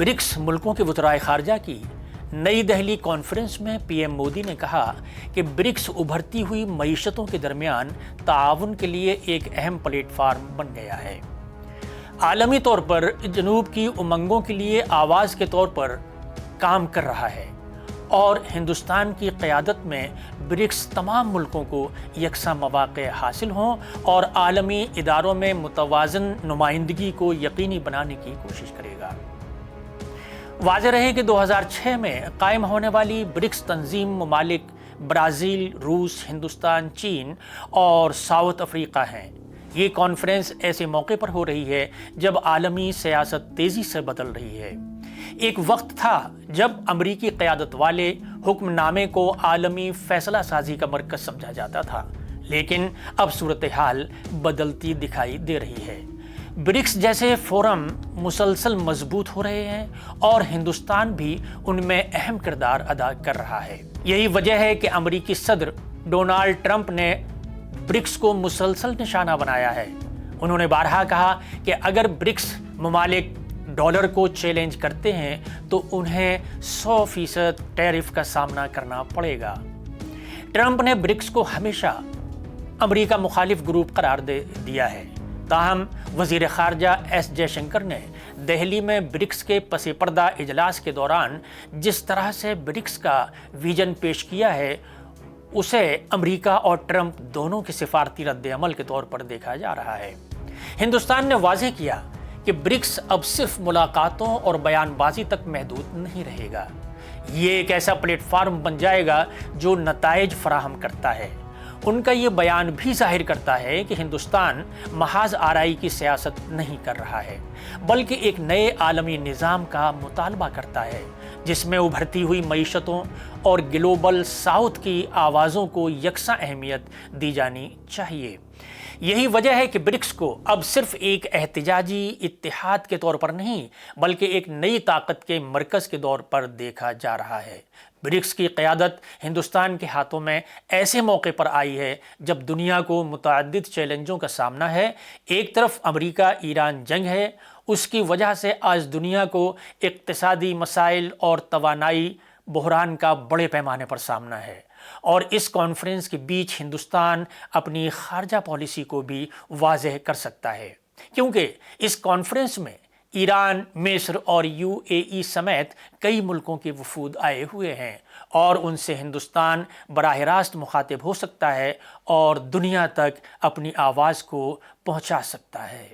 BRICS ملکوں کے وزرائے خارجہ کی نئی دہلی کانفرنس میں پی ایم مودی نے کہا کہ برکس ابھرتی ہوئی معیشتوں کے درمیان تعاون کے لیے ایک اہم پلیٹ فارم بن گیا ہے۔ عالمی طور پر جنوب کی امنگوں کے لیے آواز کے طور پر کام کر رہا ہے اور ہندوستان کی قیادت میں برکس تمام ملکوں کو یکساں مواقع حاصل ہوں اور عالمی اداروں میں متوازن نمائندگی کو یقینی بنانے کی کوشش کرے گا۔ واضح رہے کہ 2006 میں قائم ہونے والی برکس تنظیم ممالک برازیل، روس، ہندوستان، چین اور ساؤتھ افریقہ ہیں۔ یہ کانفرنس ایسے موقع پر ہو رہی ہے جب عالمی سیاست تیزی سے بدل رہی ہے۔ ایک وقت تھا جب امریکی قیادت والے حکم نامے کو عالمی فیصلہ سازی کا مرکز سمجھا جاتا تھا، لیکن اب صورتحال بدلتی دکھائی دے رہی ہے۔ برکس جیسے فورم مسلسل مضبوط ہو رہے ہیں اور ہندوستان بھی ان میں اہم کردار ادا کر رہا ہے۔ یہی وجہ ہے کہ امریکی صدر ڈونالڈ ٹرمپ نے برکس کو مسلسل نشانہ بنایا ہے۔ انہوں نے بارہا کہا کہ اگر برکس ممالک ڈالر کو چیلنج کرتے ہیں تو انہیں 100% ٹیرف کا سامنا کرنا پڑے گا۔ ٹرمپ نے برکس کو ہمیشہ امریکہ مخالف گروپ قرار دے دیا ہے، تاہم وزیر خارجہ ایس جے شنکر نے دہلی میں برکس کے پس پردہ اجلاس کے دوران جس طرح سے برکس کا ویژن پیش کیا ہے اسے امریکہ اور ٹرمپ دونوں کے سفارتی رد عمل کے طور پر دیکھا جا رہا ہے۔ ہندوستان نے واضح کیا کہ برکس اب صرف ملاقاتوں اور بیان بازی تک محدود نہیں رہے گا۔ یہ ایک ایسا پلیٹ فارم بن جائے گا جو نتائج فراہم کرتا ہے۔ ان کا یہ بیان بھی ظاہر کرتا ہے کہ ہندوستان محض آرائی کی سیاست نہیں کر رہا ہے، بلکہ ایک نئے عالمی نظام کا مطالبہ کرتا ہے جس میں ابھرتی ہوئی معیشتوں اور گلوبل ساؤتھ کی آوازوں کو یکساں اہمیت دی جانی چاہیے۔ یہی وجہ ہے کہ برکس کو اب صرف ایک احتجاجی اتحاد کے طور پر نہیں بلکہ ایک نئی طاقت کے مرکز کے طور پر دیکھا جا رہا ہے۔ برکس کی قیادت ہندوستان کے ہاتھوں میں ایسے موقع پر آئی ہے جب دنیا کو متعدد چیلنجوں کا سامنا ہے۔ ایک طرف امریکہ ایران جنگ ہے، اس کی وجہ سے آج دنیا کو اقتصادی مسائل اور توانائی بحران کا بڑے پیمانے پر سامنا ہے، اور اس کانفرنس کے بیچ ہندوستان اپنی خارجہ پالیسی کو بھی واضح کر سکتا ہے، کیونکہ اس کانفرنس میں ایران، مصر اور UAE سمیت کئی ملکوں کے وفود آئے ہوئے ہیں اور ان سے ہندوستان براہ راست مخاطب ہو سکتا ہے اور دنیا تک اپنی آواز کو پہنچا سکتا ہے۔